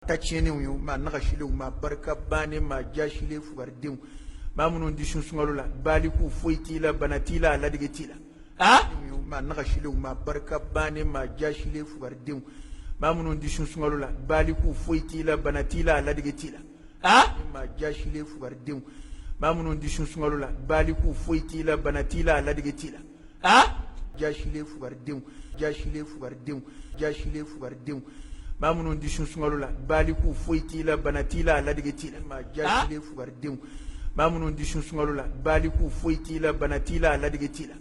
tachene uyu ma nakashile ma barka bane ma jashile fugardiu ma munun dishun sungalula baliku foitila banatila ladigetila uyu ma nakashile ma barka bane ma jashile fugardiu ma munun dishun sungalula baliku foitila banatila ladigetila ma jashile fugardiu ma munun dishun sungalula baliku foitila banatila ladigetila jashile fugardiu jashile fugardiu ma munun dishun sungalula baliku foitila banatila ladigetila ma jashile fugardiu ma munun dishun sungalula baliku foitila banatila ladigetila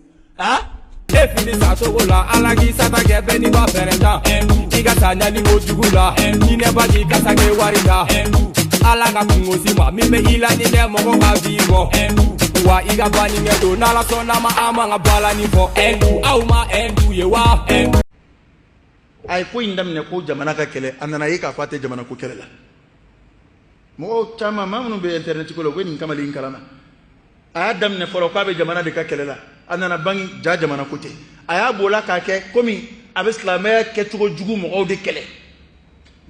Efini satogola alagi satage beni ba perenda iga tanyali ojugula ni neba di kasage warida alaga kungosi ma mime ila ni ne mogo ga vivo wa iga bani ngedo nala sona ma amanga bala ni fo au ma ye wa ay ko indam ne ko jamana ka kele andana yi ka fate jamana ko kele la mo chama mamnu be internet ko lo weni kamali in kalama adam ne folo ka be jamana de ka kele la andana bangi ja jamana ko te aya bola ka ke komi abe islamaya ke tugo jugu mo de kele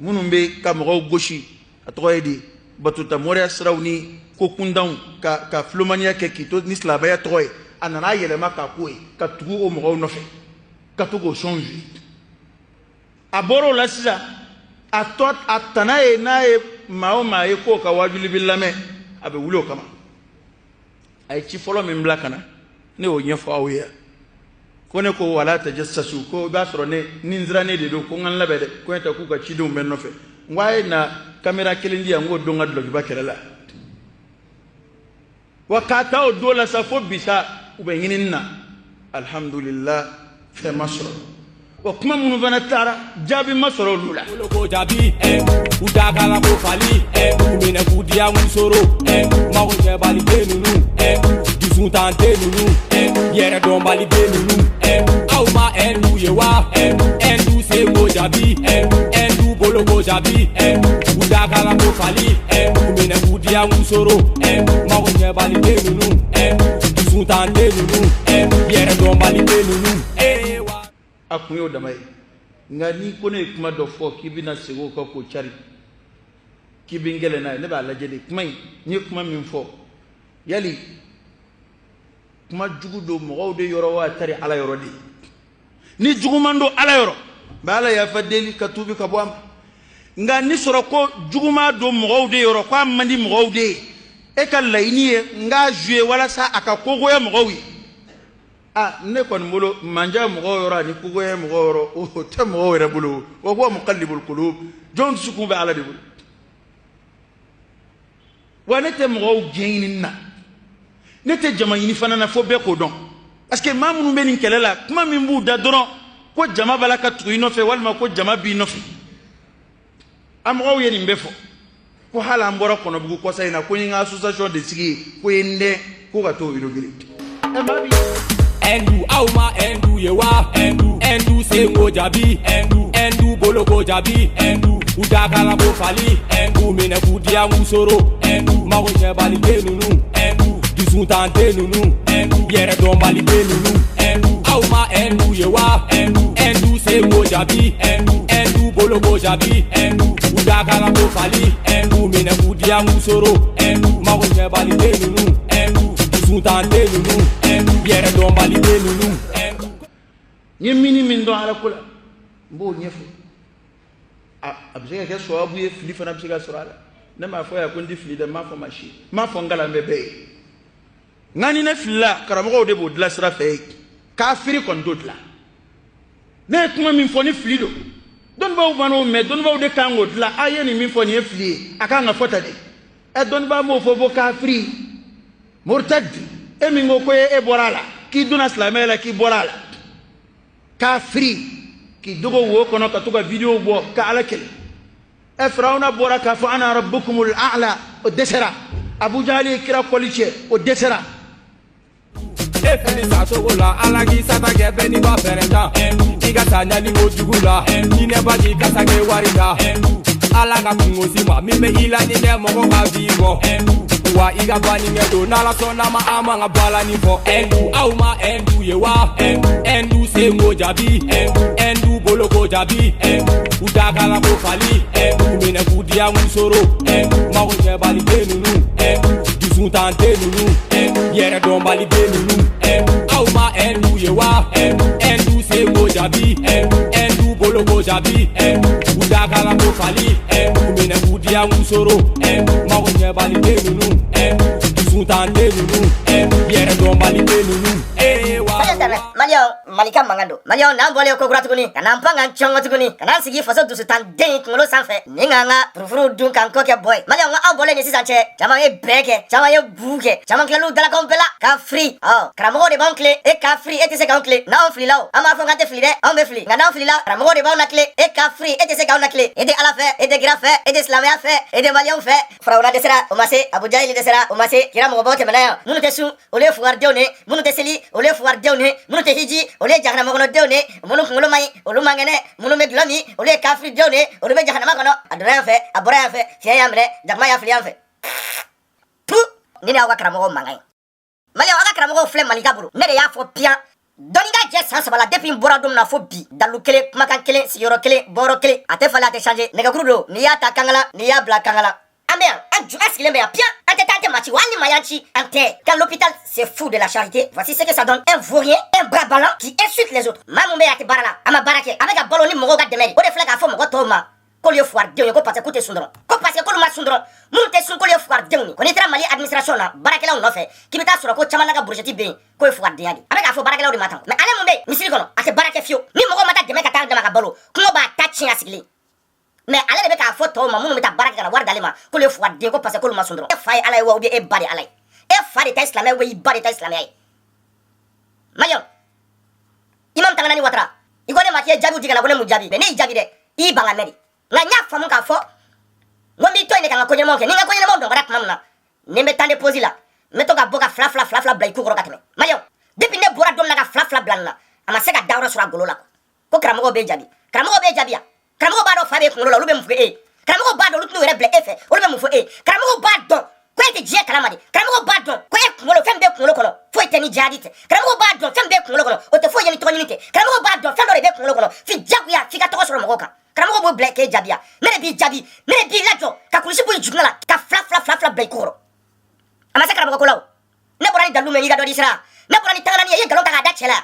munun be ka mo goshi atoyedi batuta moria srawni ko kundan ka flomania ke kito ni islamaya toy andana yele maka ko ka tugo o mo no fe ka tugo changer aboro la sisa atot atanaye naye maoma yeko ka wajuli billame abe wulo kama ay ci folo min blakana ne o nyefo awya kone ko wala tajassasu ko basro ne ninzrane de do ko ngan labede ko eta ku ka ci dum benno fe ngwaye na camera kelindi ngo do ngadlo bi bakela wakata o dola sa fo bisa ube ngininna alhamdulillah fe masro wakuma munu vana tara jabi masoro lula ko jabi udagala ko fali kumina kudia musoro ma ko je bali denunu disun tante nunu yere don bali denunu au ma ye wa se ko jabi endu bolo ko jabi udagala ko fali kumina kudia musoro ma ko je bali denunu disun tante nunu yere don bali denunu akunyo damay ngani kone kuma do fo kibina sego ko chari kibingele na ne ba la jeli kuma ni kuma min fo yali kuma jugu do mo de yoro wa tari ala yoro di ni jugu mando ala yoro bala ya fadeli katubi ka bwam ngani soro ko jugu ma do mo de yoro kwa mandi mo de e ka laini nga jouer wala sa aka kogo ya mo wi ne kon mulo manja mo yoro ni kugo e mo yoro o te mo yoro bulu wa huwa muqallibul qulub jon sukum ba ala dibul wa ne te mo geinina ne te jama yini fanana fo be ko don parce que mamunu be ni kelela kuma min bu da doron ko jama balaka tu ino fe walma ko jama bi no fe am o yeni mbefo ko hala mboro kono bugu ko sayna ko yinga association de sigi ko yende ko ga to irogiri e mabi endu auma ye wa endu se ngo jabi endu bolo ko jabi udagala ko fali mena kudia musoro ma ko je bali denunu disun tante nunu yere don bali denunu auma ye wa endu se ngo jabi endu bolo ko jabi udagala ko fali mena kudia musoro ma ko je bali denunu disun tante nunu yere don bali denunu nyemini min do ala kula mbo nyefu abjega ke so abu ye fili fana abjega so ala na ma fo ya ko ndi fili de ma fo machi ma fo ngala mbebe ngani na fila karamo de bo dla sra fe kafiri kon dotla ne kuma min fo ni fili do don ba ubano me don ba de kango dla aye ni min fo ni fili aka nga fota de e don ba mo fo bo kafiri murtadi e min go ko e borala ki duna slamela ki borala kafiri ki dogo wo kono ka tuga video bo ka alakel e farauna bora ka fa ana rabbukumul a'la o desera abu jali kira koliche o desera efini satogola alagi satage beni ba perenda iga tanyali ojugula ni neba di kasage warida alaga kungosi ma mime ila ni ne mogo ga vivo wa iga bani ngedo nala sona ma amanga bala ni fo au ma ye wa se ngo jabi endu bolo ko jabi udakala ko fali mena kudia musoro mago je bali denunu dusun tante nunu yere don bali denunu auma endu yewa endu se go jabi endu bolo go jabi udakala ko fali mena kudia musoro mago je bali denunu dusun tante nunu yere don bali denunu Malio, Malika Mangando. Malio, Nambole Kokuratuni, and Ampanga Chongotuni, and I see for so to stand day Molo Sanfe, Ninganga, Prufru Duncan Cocker Boy. Malio, Ambole Nisanche, Jamae Beke, Jamae Buke, Jamanclalu de la Compela, Car free. Oh, Cramo de Boncle, e car free, et is a goncle, now free low. Amafangate Flide, Ambefli, Nana Flila, Cramo de Bonacle, e car free, et is a gonacle, et de Alafe, et de Grafe, et de Slaveafe, et de Malion Fe, Frauna de Sera, Omase, Abuja de Sera, Omase, Kiramo Botemana, Munutesu, Ole Fuardione, Munutesili, Ole Fuardione, Munute Hiji, Ole Jahanamono Done, Monumai, Olumangane, Monumet Lami, Ole Kafri Done, Ole Jahanamagono, Adrafe, Abrafe, Fiamre, Jamaya Fliafe. Nina Wakramo Mangai. Maya Wakramo Flem Maligaburu, Nerea for Pia. Doniga Jess has a deputy Boradum na Fobi, Dalukele, Makankele, Siorokele, Borokele, Atefala de Change, Negagrudo, Niata Kangala, Nia Black Kangala. Amer, ask les meilleurs bien, Ante Machi, Wani Mayanchi, Ante, quand l'hôpital c'est fou de la charité, voici ce que ça donne, un vaurien, un bras ballon qui insulte les autres. Mamoumé à Barala, à ma baraque, avec un ballon Moga de Meri, au flag à fond, Rotoma, Colio Foire, Dieu, qu'on passe côté Sundron, qu'on passe Coloma Sundron, Monte sun Colio Foire, Dieu, qu'on est Mali administration, Barakela on fait, qui me tasse sur le côté Chamanaga Bourgeti B, Colio Foire Diagi, avec un faux Barakela du matin. Mais allez, Moumé, Missiligono, à ce Baraké Fio, ni Mogomata de Mekata de Magabolo, Kumoba Tachin à Sigli. Mais allez avec un photo, maman met ta baraque à la ward d'Alema, que le foie de go passe à Colma Sundron. Faille à la ou bien bari à la. Et faille de Tesla, mais oui, bari Tesla. Mayon, Imam Tanani Watra, il connaît Mathieu Jabu Digana Mujabi, mais n'est Jabide, I Bangamedi. La nya femme qu'a fort, mon mito est qu'un cognement, qui n'est pas le monde, Ratmana. Ne mettez pas posé là. Mettons à boga flafla blaïkou rocatme. Mayon, depuis ne bourra donne la flafla blana, à ma sega daura sur la golola. Kokramo Bejabi, Kramo Bejabia. Kramo bado fabe kunola lube mfu Kramo bado lutnu reble efe olube mfu Kramo bado kwa ite jie kalamadi Kramo bado kwa kunola fembe kunola kono fo ite ni jadite Kramo bado fembe kunola kono ote fo yeni tonyinite Kramo bado fendo rebe kunola kono fi jagu ya fika toko soro mogoka Kramo bo bleke jabia mere bi jabi mere bi lajo ka kulishi bu jugala ka fla blake koro amasa Kramo ko law ne borani dalu me yiga do disra ne borani tanani ye galon ka da chela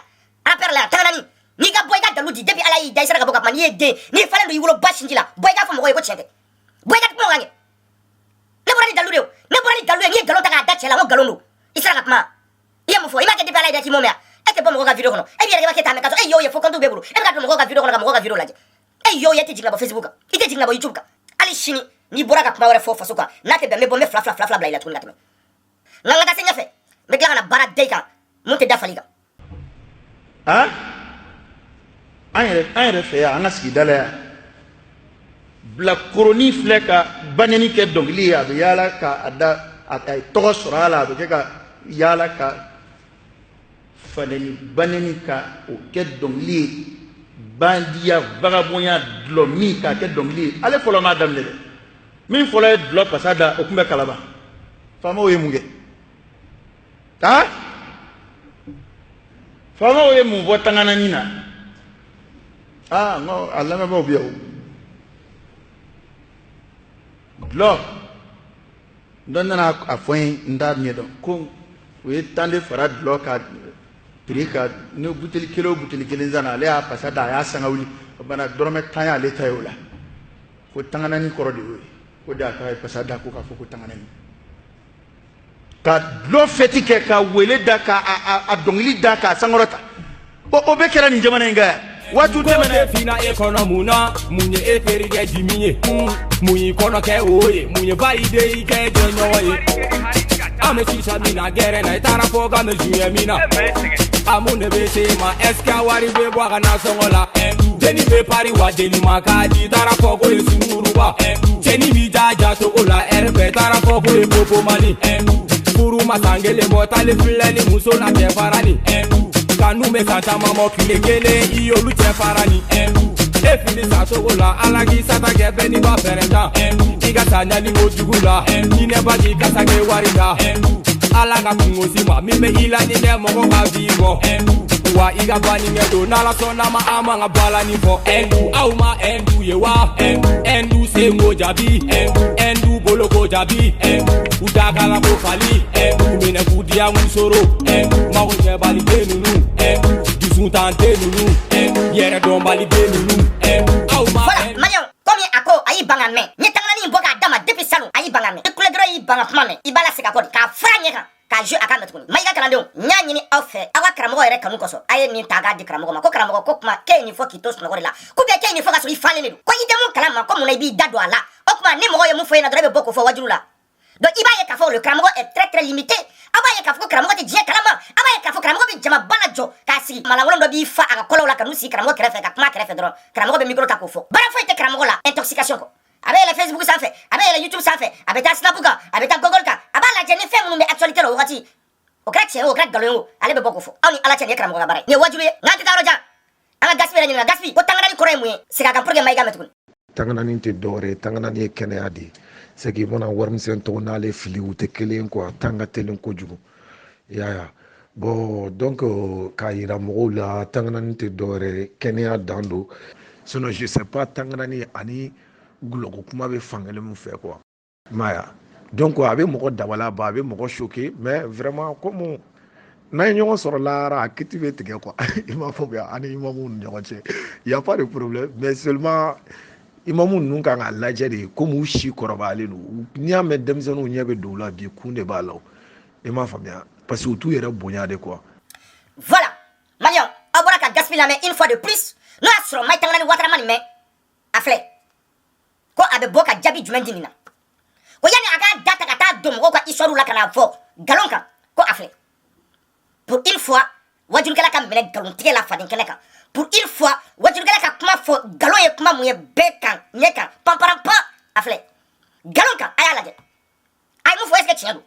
aperla tanani ni ga boy ga dalu di debi ala yi dai sara ga boka man yede ni falen do yulo bashinjila boy ga famo ko chete boy ga ko ngange ne borani dalu ni galon ta ga da chela mo galonu isara ga ma ye mo fo ima ke debi ala yi da ki momia e ke bomo ga video kono e bi ga ke ta me ka so e yo ye fo kandu bebulu e ga do mo ga video kono ga mo ga video laje e yo ye te jigna bo Facebook ite jigna bo YouTube ka ali shini ni bora ga kuma wore fo fasuka na ke be me bo me fla bla ila tun latme nganga ta senya fe me ga na bara deika monte da faliga ah an yɛrɛ fɛ yan an ka sigida la yan bilakoronin filɛ ka banɛni kɛ dɔnkili ye a bɛ yaala ka a tɔgɔ sɔrɔ a la a bɛ kɛ ka yaala ka fanɛni banɛni ka o kɛ dɔnkili ye bandiya vagabɔnya dulɔ min k'a kɛ dɔnkili ye ale fɔlɔ m'a daminɛ dɛ min fɔlɔ ye dulɔ pasa da o tun bɛ Kalaban faamaw ye mun kɛ ah faamaw ye mun fɔ tanganani na. Ah non, Allah m'a bien. Là, donne à foin d'armes donc. Comme oui, tant de farad bloc à prix qu'à ne bouteille kilo zana aller à passer d'ailleurs sangaouli. Bana dorme tanya à l'état là. Faut tanganani korodi oui. Faut d'accord passer d'accord faut tanganani. Ka bloc fetike ka wele daka a dongili daka sangorota. Obekela ni jamana inga. Watu temene fina ekonomu na munye eteri ge jiminye munyi kono ke oye munye vaide ke jonyoye ame sisa mina gere na itara foga me juye mina amune bese ma eska wari be bwa na songola deni be pari wa deni makadi tara fogo esuruba deni mi jaja to ola erbe tara fogo e popo mani furu masangele botale fleni muso na te farani kanu me santa mama kile iyo lu te farani e fini sato la alagi sata ge beni ba ferenda iga tanya ni ojugula ni ne ba di kasa ge warida alaga kungosi ma mi me ila ni ne mo ga vivo wa iga bani ngedo nala sona ma ama nga bala ni fo endu au ma endu ye wa endu se ngo jabi endu bolo ko jabi udaga la ko fali mena kudia musoro ma ko je bali denunu dusun tante nunu yere don bali denunu au ma voilà Marion comme ako ayi banga me ni tangana ni boka dama depuis salon ayi banga me ikule dro yi banga kuma me ibala se ka ko ka franye kan ka jeu aka metukuni mayiga kalandenw nya nyini aw fɛ aw ka karamɔgɔ yɛrɛ kanu kɔsɔ a ye nin ta k'a di karamɔgɔ ma ko karamɔgɔ ko kuma k'e nin fɔ k'i to sunɔgɔ de la ko bien k'e nin fɔ ka sɔrɔ i falen de don ko i tɛ mun kalama ko mun na i b'i da don a la o kuma ni mɔgɔ ye mun fɔ i ɲɛna dɔrɔn i bɛ bɔ k'o fɔ wajulu la donc i b'a ye k'a fɔ le karamɔgɔ est très très limité aw b'a ye k'a fɔ ko karamɔgɔ tɛ diɲɛ kalama aw b'a ye k'a fɔ karamɔgɔ bɛ jama ba la jɔ k'a sigi malankolon dɔ b'i fa a ka kɔlɔw la ka n'u sigi karamɔgɔ kɛrɛfɛ ka kuma kɛrɛfɛ dɔrɔn karamɔgɔ bɛ micro ta k'o fɔ baara foyi tɛ karamɔgɔ la intoxication kɔ a bɛ yɛlɛ Facebook sanfɛ a bɛ yɛlɛ YouTube sanfɛ a bɛ taa Snap kan a bɛ taa Google kan a b'a lajɛ ni fɛn minnu bɛ actualité la o wagati o kɛra tiɲɛ o kɛra nkalon ye o ale bɛ bɔ k'o fɔ aw ni ala cɛ nin ye karamɔgɔ ka baara ye nin ye wajulu ye n'an tɛ taa yɔrɔ jan an ka Gaspi yɛrɛ ɲininka Gaspi ko tanganani kɔrɔ ye mun ye segin a kan pour que Mayiga mɛn tuguni tanganani tɛ dɔwɛrɛ ye tanganani ye kɛnɛya de ye c'est que i mana warimisɛn tɔgɔ n'ale fili u tɛ kelen quoi tan ka teli kojugu i y'a ye bon donc k'a yira mɔgɔw la tanganani tɛ dɔwɛrɛ ye kɛnɛya dan don sinon je sais pas tanganani ani gulɔko kuma bɛ fankelen min fɛ quoi i m'a ye donc a bɛ mɔgɔ dabala ban a bɛ mɔgɔ choquer mais vraiment comme n'an ye ɲɔgɔn sɔrɔ lahara a kiti bɛ tigɛ quoi i m'a fɔ bien ani imamu ni ɲɔgɔn cɛ y a pas de problème mais seulement imamu ninnu kan k'a lajɛ de komi u si kɔrɔbayalen don n'i y'a mɛn denmisɛnninw ɲɛ bɛ don u la bi kun de b'a la i m'a faamuya parce que u t'u yɛrɛ bonya de quoi. voilà Marion aw bɔra ka Gaspi lamɛn une fois de plus n'o y'a sɔrɔ Mayi tanganani Watarama nin mɛn a filɛ ko a bɛ bɔ ka jaabi jumɛn di nin na ko yanni a k'a da ta ka taa don mɔgɔw ka histoire la ka n'a fɔ nkalon kan ko a filɛ pour une fois wajulikɛla ka minɛ nkalontigɛ la faden kɛnɛ kan pour une fois wajulikɛla ka kuma fɔ nkalon ye kuma mun ye bɛɛ kan ɲɛ kan panparanpan a filɛ nkalon kan a y'a lajɛ a ye mun fɔ est-ce que tiɲɛ don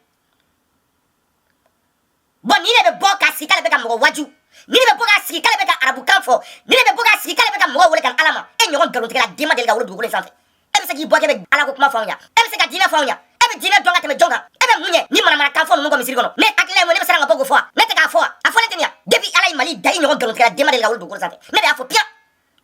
bon ni ne bɛ bɔ ka sigi k'ale bɛ ka mɔgɔ waju ni ne bɛ bɔ ka sigi k'ale bɛ ka arabukan fɔ ni ne bɛ bɔ ka sigi k'ale bɛ ka mɔgɔ wele ka ala ma e ɲɔgɔn nkalontigɛla den ma deli ka wolo dugukolo in sanfɛ e bɛ se k'i bɔ k'e bɛ ala ko kuma fɔ anw ɲa e bɛ se ka diinɛ fɔ anw ɲa e bɛ diinɛ dɔn ka tɛmɛ jɔn kan e bɛ mun ɲɛ ni manamanakan fɔ ninnu kɔ misiri kɔnɔ ne hakili ye mun ne bɛ se ka bɔ k'o fɔ wa ne tɛ k'a fɔ wa a fɔlen tɛ nin ya depuis ala ye mali da i ɲɔgɔn nkalontigɛla den ma deli ka wolo dugukolo sanfɛ ne de y'a fɔ piyan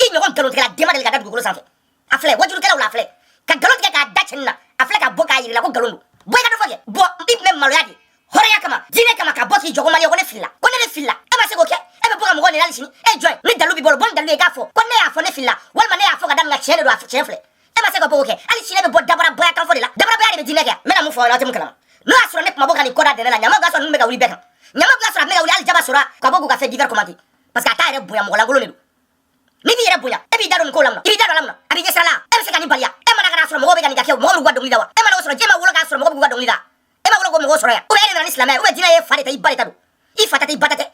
i ɲɔgɔn nkalontigɛla den ma deli ka da dugukolo sanfɛ a filɛ wajulukɛlaw la a filɛ ka nkalon tigɛ k'a da cɛnni na a filɛ ka bɔ k'a yir'i la ko nkalon don bɔ i ka dɔ fɔ kɛ bɔn i tun bɛ maloya de hɔrɔnya kama diinɛ kama ka bɔ k'i jɔ ko maliyɛn ko ne filila ko ne filila e ma se k'o kɛ e bɛ bɔ ka mɔgɔw nɛni hali sini e jɔn ni dalu b'i bolo bɔ ni dalu ye k'a fɔ ko ne y'a fɔ ne filila walima ne y'a fɔ ka daminɛ tiɲɛ de don a tiɲɛ filɛ e ma se ka bɔ k'o kɛ hali sini e bɛ bɔ dabarabaya kan fɔ de la dabarabaya de bɛ diinɛ kɛ n bɛna mun fɔ aw ɲɛna aw tɛ mun kalama n'o y'a sɔrɔ ne tun ma bɔ ka nin kɔda dɛnɛ la ɲama ka sɔrɔ ninnu bɛ ka wuli bɛɛ kan ɲama ka sɔrɔ a bɛ ka wuli hali jaba sɔrɔ ka bɔ k'u ka fɛn divers commenter parce que a t'a yɛrɛ bonya mɔgɔ lankolon de don n'i b'i yɛrɛ bonya e b'i da don nin ko la mun na i b'i da don a la mun na a b'i ɲɛsira la e bɛ se ka nin baliya e mana ka n'a sɔrɔ mɔgɔw bɛ ka nin kɛ mɔgɔw b'u ka dɔnkili da wa e mana o sɔrɔ diɲɛ ma wolo k'a sɔrɔ mɔgɔw b'u ka dɔnkili da e ma wolo ko mɔgɔw sɔrɔ yan ou bien e de nana ni silamɛ ou bien diinɛ ye fa de ta i ba de ta don i fa ta tɛ i ba ta tɛ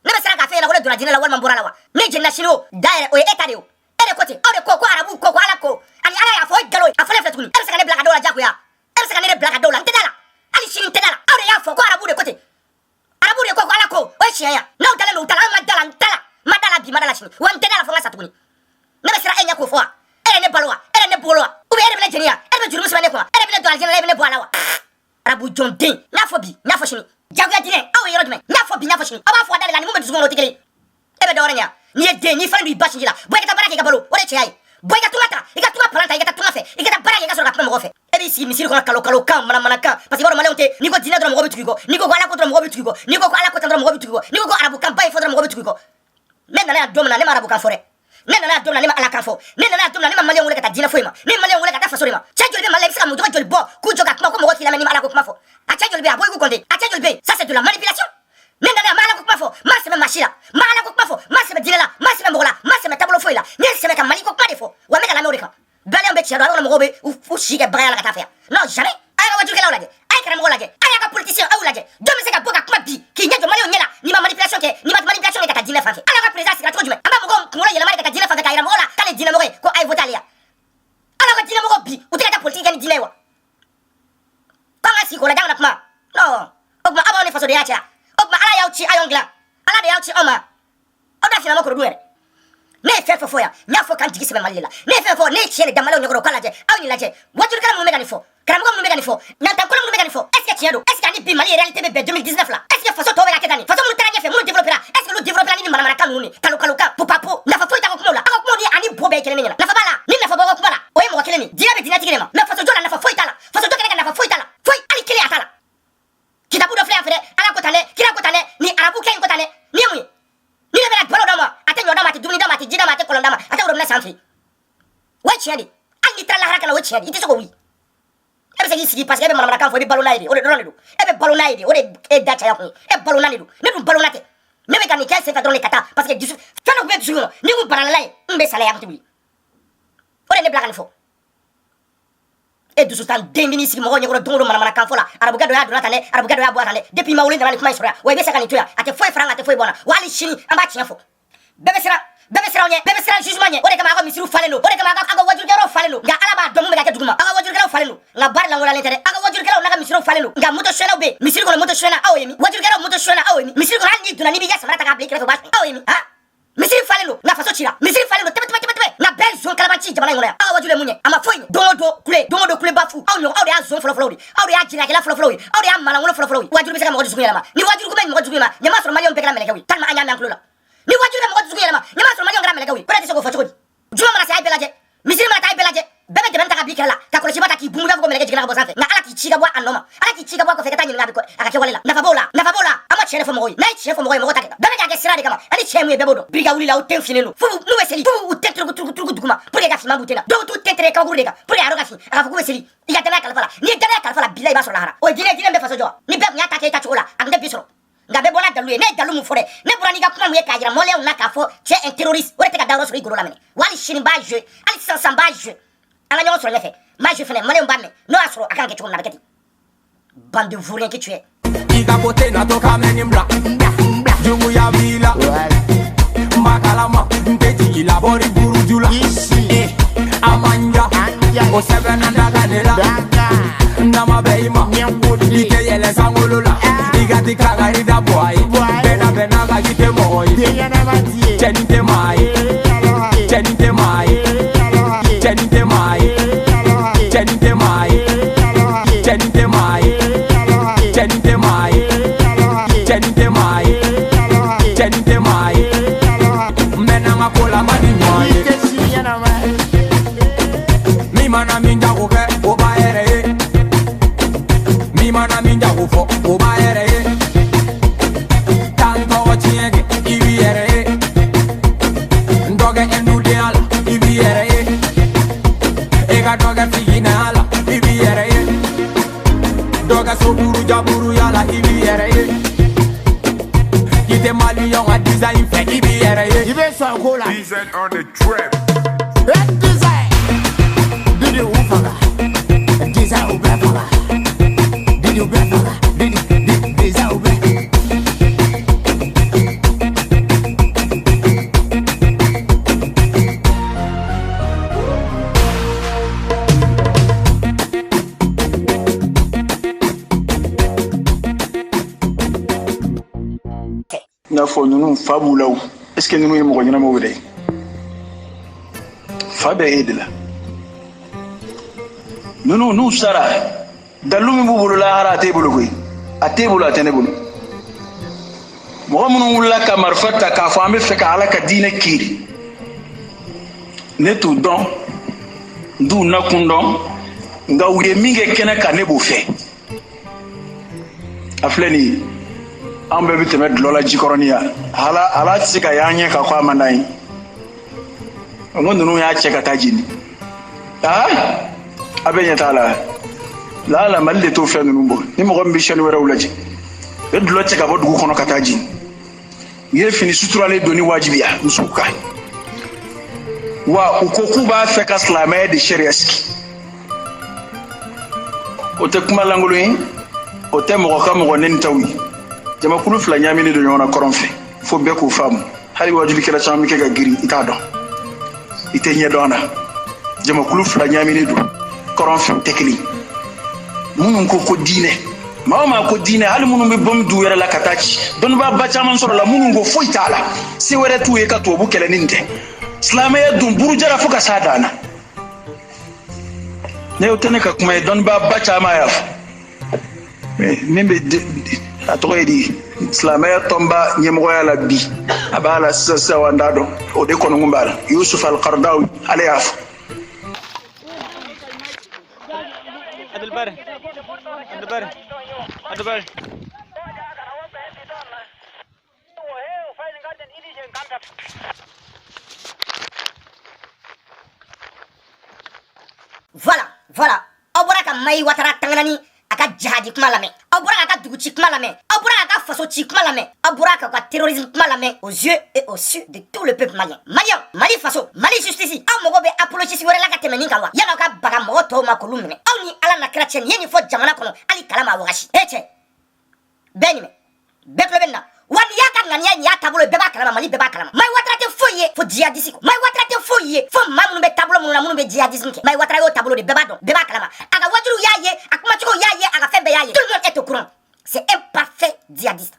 ne bɛ siran k'a fɔ e ɲɛna ko ne donna diinɛ la walima n bɔra la wa ne jenina sini o da yɛrɛ o ye e ta de o e de ko ten aw de ko arabu ko ala ko ani ala y'a fɔ o ye nkalon ye a fɔlen filɛ tuguni e bɛ se ka ne bila ka dɔw la diyagoya e bɛ se ka ne de bila ka dɔw la n tɛ da la hali sini n tɛ da la aw de y'a fɔ ko arabu de ko ten arabu de ko ala ko o ye tiɲɛ ye n'aw dalen don u ta la an ma da la n ta la ma da la bi ma da la sini wa n tɛ da la fo n ka sa tuguni ne bɛ siran e ɲɛ k'o fɔ wa e yɛrɛ ne balo wa e yɛrɛ ne bolo wa ou bien e de bɛ ne jeni ya e de bɛ jurumu sɛbɛn ne kun wa e de bɛ ne don alijinɛ la e bɛ ne bɔ a la wa arabu jɔn den n y'a fɔ bi n y'a fɔ sini jagoya diinɛ aw ye yɔrɔ jumɛn n y'a fɔ bi n y'a fɔ sini aw b'a fɔ a da de la ni mun bɛ dusukun kɔnɔ o tɛ kelen e bɛ dɔ wɛrɛ ɲɛ n'i ye den n'i falen don i ba sinji la bɔ i ka taa baara kɛ i ka balo o de ye tiɲɛ ye bɔ i ka tunga ta i ka tunga palan ta i ka taa tunga fɛ i ka taa baara kɛ i ka sɔrɔ ka kuma mɔgɔ fɛ e b'i sigi misiri kɔnɔ kalo kan manamanakan parce que i b'a dɔn maliyɛnw tɛ n'i ko diinɛ dɔrɔn mɔgɔ bɛ tugu i kɔ n'i ko ala ko dɔrɔn mɔgɔ bɛ tugu i kɔ n'i ko ala ko tan dɔrɔn mɔgɔ bɛ tugu i kɔ n'i ko arabukan ba ye fɔ dɔrɔn mɔgɔ bɛ tugu i kɔ ne nana yan don min na ne ma arabukan fɔ dɛ ne nana yan don min na ne ma alakan fɔ ne nana yan don min na ne ma maliyɛn wele ka taa diinɛ foyi ma ne ye maliyɛn wele ka taa faso de ma cɛ joli bɛ mali la i bɛ se ka mujogo joli bɔ k'u jɔ ka kuma ko mɔgɔ t'i lamɛn n'i ma ala ko kuma fɔ a cɛ joli bɛ yen a bɔ i k'u kɔnte a cɛ joli bɛ yen ça c'est de la manipulation ne nana yan ma ala ko kuma fɔ ma sɛbɛ maa si la ma ala ko kuma fɔ ma sɛbɛ diinɛ la ma sɛbɛ mɔgɔ la ma sɛbɛ taabolo foyi la ne ye sɛbɛ ka mali ko kuma de fɔ wa n bɛ ka lamɛn o de kan bɛlɛn bɛ tiɲɛ don ale kɔnɔ mɔgɔw bɛ u si kɛ bagaya la ka taa fɛ yan non jamais a y'a ka wajulukɛlaw lajɛ a ye karamɔgɔw lajɛ a y'a ka politicien aw lajɛ dɔ bɛ se ka bɔ ka kuma bi k'i ɲɛ jɔ maliyɛnw ɲɛ la n'i ma manipulation kɛ n'i ma manipulation kɛ ka taa diinɛ fan fɛ ala ka président sigira cogo jumɛn an b'a mɔgɔw kunkolo yɛlɛma de ka taa diinɛ fan fɛ k'a yira mɔgɔw la k'ale ye diinɛmɔgɔ ye ko a ye voté ale ya ala ka diinɛmɔgɔw bi u tɛ ka taa politique kɛ ni diinɛ ye wa k'an ka sigi k'o lajɛ an kana kuma non o tuma aw b'aw ni faso de y'a cɛ o tuma ala y'aw ci a y'anw dilan ala de y'aw ci anw ma aw da finama kɔrɔ dun yɛrɛ ne ye fɛn fɛn fɔ yan n y'a fɔ k'an jigi sɛbɛn mali de la ne ye fɛn fɔ ne ye tiɲɛ de da maliyɛnw ɲɛkɔrɔ u k'a lajɛ aw ni lajɛ wajulikɛla minnu bɛ ka nin fɔ karamɔgɔ minnu bɛ ka nin fɔ nantankɔlɔ minnu bɛ ka nin fɔ est ce que tiɲɛ don est ce que ani bi mali réalité bɛ bɛn 2019 la est ce que faso tɔw bɛ ka kɛ tan nin faso minnu taara ɲɛfɛ minnu développera est ce que olu développera ni mana kan nuni kaluka pupapo nafa foi ta ko la ako ko ni ani bobe kele nyina nafa bala ni nafa bogo kuma la o ye mo kele ni dina be dina tigele ma nafa so jola nafa foi ta la fa so jola nafa foi ta la foi ali kele atala kitabu do fle afre ala ko tale kira ko tale ni arabu ken ko tale ni mu ni le bela balo dama ate nyoda mati dumuni dama ati jida mati kolon dama ate ro na sanfi wa chiadi ani tra la haraka la wa chiadi iti so ko wi ebe se sigi parce que ebe mana kan fo ebe balo na ide o de do do ebe balo na ide o de e dacha ya ko e balo na ni do ne dum balo na te ne be kan ni kesse ka don le kata parce que disu fana ko be disu ni ko barala lay mbe sala ya ko tibi o de ne blaga ni fo e dusu tan dendini sigi mo nyoro dongo mana kan fo la arabu gado ya do natale arabu gado ya bo atale depuis ma wole ndana ni kuma isora o be se kan ni tuya ate foi franga ate foi bona wali shini amba tia fo bebe sira jugement nye o de kama ko misiru faleno o de kama ko wajur gero faleno nga alaba domu be ka duguma aga wajur gero faleno nga bar la ngola lentere aga wajur gero naga misiru faleno nga moto shena be misiru ko moto shena awemi wajur gero moto shena awemi misiru ko andi duna ni bi ya samara ta ka bleke fo ba awemi ha misiru faleno nga faso chira misiru faleno tebe nga ben zon kala chi jamana ngola aga wajur le munye ama foi domo do kule bafu aw nyo aw de azon flo aw de ajira kala flo aw de amala ngolo flo wajur be se ka mo dusu yama ni wajur ko ben mo dusu yama nyama so malion pe kala meleka wi tan ma anya na ngolo ni wajur be mo dusu yama nyama so malion kala meleka wi pere ko fo juma mana sai belaje misiri mana tai belaje bebe de benta ka bikela ka ko chibata ki bumuda ko meleke jigana ko sanfe na ala ki chiga bwa anoma ala ki chiga bwa ko fekata nyinga biko aka ke walela nafa bola ama chere fo moyi nay chere fo moyi mo take bebe ka ke sira de kama ani chemu e bebodo briga wuli la o tem finelo fu no weseli fu utentre ko truku duguma pour ga fima butela do tu tentre ka gurega pour ga roga fi aka fu weseli iya dana kalfala ni dana kalfala bilay ba so la hara o dine be faso jo ni be nya take ta chola anga bisoro nga be bona dalu ne dalu mu fore ne burani ga kuma mu ye ka jira mole na ka fo che un terroriste o te ka dawo so igoro la mene wali shini ba je ali sansan ba je ala nyo so lefe ma je fene mole mbame no asro akan ke chukuna beketi bande vourien que tu es Iga bote na toka menimra Jungu ya vila Makalama Mpeji ila bori burujula Amanja O sebe nanda ganela Nama beima Ike yele sangolula Iga tikaga ida boy Bena ga gite moy Chenite mai Chenite mai Chenite mai Chenite mai Chenite mai Chenite mai Chenite mai Chenite mai Mena makola mani mai Mi mana minja uke oba ere Mi mana minja ufo oba ere Tanto wachienge ibi ere Ndoge enu de ala ibi ere Ega doge figina ala ibi ere Doga so buru jaburu yala ibi ere Kite mali yon a design fe ibi ere Ibe so kola Design on the trap. Red design Didi ufaga Design ube faga Didi ube faga Didi design ube n'a fɔ ninnu fa b'u la o est ce que ninnu ye mɔgɔ ɲɛnamaw yɛrɛ ye fa bɛɛ ye de la ninnu n'u sara dalu min b'u bolo lahara a t'e bolo koyi a t'e bolo a tɛ ne bolo mɔgɔ minnu wulila ka marifa ta k'a fɔ an bɛ fɛ ka ala ka diinɛ kiiri ne t'u dɔn n t'u nakun dɔn nka u ye min kɛ kɛnɛ kan ne b'o fɛ a filɛ nin ye an bɛɛ bɛ tɛmɛ dulɔ la jikɔrɔni yan ala tɛ se ka y'an ɲɛ ka ko a man d'an ye n ko ninnu y'a cɛ ka taa jeni a bɛ ɲɛ t'a la la mali de t'o fɛn ninnu bɔ ni mɔgɔ min bɛ sɛni wɛrɛw lajɛ u ye dulɔ cɛ ka bɔ dugu kɔnɔ ka taa jeni u ye fini suturalen doni wajibiya musow kan wa u ko k'u b'a fɛ ka silamɛya de sariya sigi o tɛ kuma lankolon ye o tɛ mɔgɔ ka mɔgɔ neni taw ye jamakulu fila ɲaminen don ɲɔgɔn na kɔrɔn fɛ fo bɛɛ k'o faamu hali wajulikɛla caman bɛ kɛ ka girin i t'a dɔn i tɛ ɲɛ dɔn a la jamakulu fila ɲaminen don kɔrɔn fɛ tɛ kelen minnu ko diinɛ maa o maa ko diinɛ hali minnu bɛ bɔn du yɛrɛ la ka taa ci dɔnnibaaba caman sɔrɔ la minnu ko foyi t'a la se wɛrɛ t'u ye ka tubabu kɛlɛ ni nin tɛ silamɛya dun burujara fo ka s'a dan na ne y'o tɛ ne ka kuma ye dɔnnibaaba caman y'a fɔ min bɛ a tɔgɔ ye di silamɛya tɔnba ɲɛmɔgɔya la bi a b'a la sisan wa n t'a dɔn o de kɔnɔgun b'a la Yusuf Al-Qaradawi ale y'a fɔ. Voilà. Aw bɔra ka Mayi Watara tanganani a ka jihadi kuma lamɛn. Aw bɔra k'a ka dugu ci kuma lamɛn. Aw bɔra k'a ka faso ci kuma lamɛn. Aw bɔra k'a ka terrorisme kuma lamɛn aux yeux et aux yeux de tout le peuple malien. Malien, Mali faso, Mali justice. Aw mago bɛ apologiste wɛrɛ la ka tɛmɛ nin kan wa? Yan'aw ka baga mɔgɔ tɔw ma k'olu minɛ. Aw ni Ala na kira cɛ nin ye nin fɔ jamana kɔnɔ hali kala ma wagasi. Cɛ, bɛɛ ɲinɛ, bɛɛ tulo bɛ nin na. Wa nin y'a ka ŋaniya nin y'a taabolo ye bɛɛ b'a kalama Mali bɛɛ b'a kalama. Mayi Watara tɛ foyi ye fo djihadiste ko. Mayi Watara tɛ foyi ye fo maa minnu bɛ taabolo minnu na minnu bɛ djihadisme kɛ. Mayi Watara y'o taabolo de bɛɛ b'a dɔn bɛɛ b'a kalama. A ka wajuliw y'a ye a kumacogo y'a ye a ka fɛn bɛɛ y'a ye. Tout le monde est au courant. C'est un parfait djihadiste.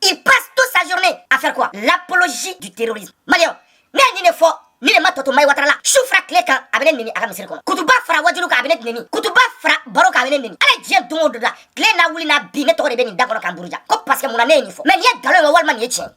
Il passe toute sa journée à faire quoi? L'apologie du terrorisme. Malien, ne ye nin de fɔ ni de ma tɔ to Mayi Watara la su fara tile kan a bɛ ne neni a ka misiri kɔnɔ. Kutuba fara wajulu kan a bɛ ne neni. Kutuba fara baro kan a bɛ ne neni. Ala ye diɲɛ don o don da tile n'a wuli n'a bi ne tɔgɔ de bɛ nin da kɔnɔ k'an buruja ko parce que mun na ne ye nin fɔ. Mais nin ye nkalon ye walima nin ye tiɲɛ.